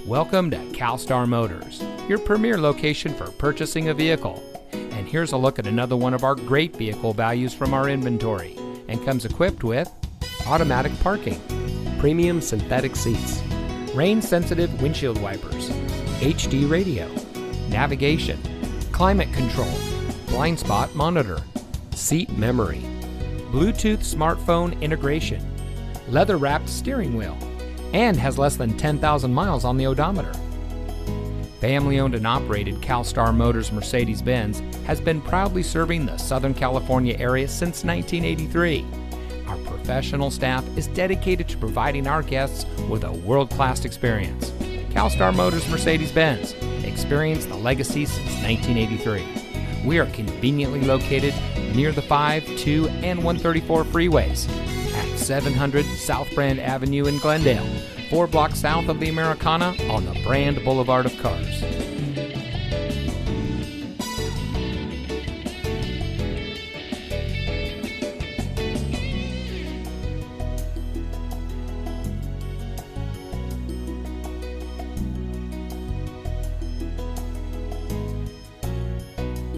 Welcome to CalStar Motors, your premier location for purchasing a vehicle. And here's a look at another one of our great vehicle values from our inventory, and comes equipped with automatic parking, premium synthetic seats, rain-sensitive windshield wipers, HD radio, navigation, climate control, blind spot monitor, seat memory, Bluetooth smartphone integration, leather-wrapped steering wheel, and has less than 10,000 miles on the odometer. Family-owned and operated CalStar Motors Mercedes-Benz has been proudly serving the Southern California area since 1983. Our professional staff is dedicated to providing our guests with a world-class experience. CalStar Motors Mercedes-Benz. Experience the legacy since 1983. We are conveniently located near the 5, 2, and 134 freeways at 700 South Brand Avenue in Glendale, 4 blocks south of the Americana on the Brand Boulevard of Cars.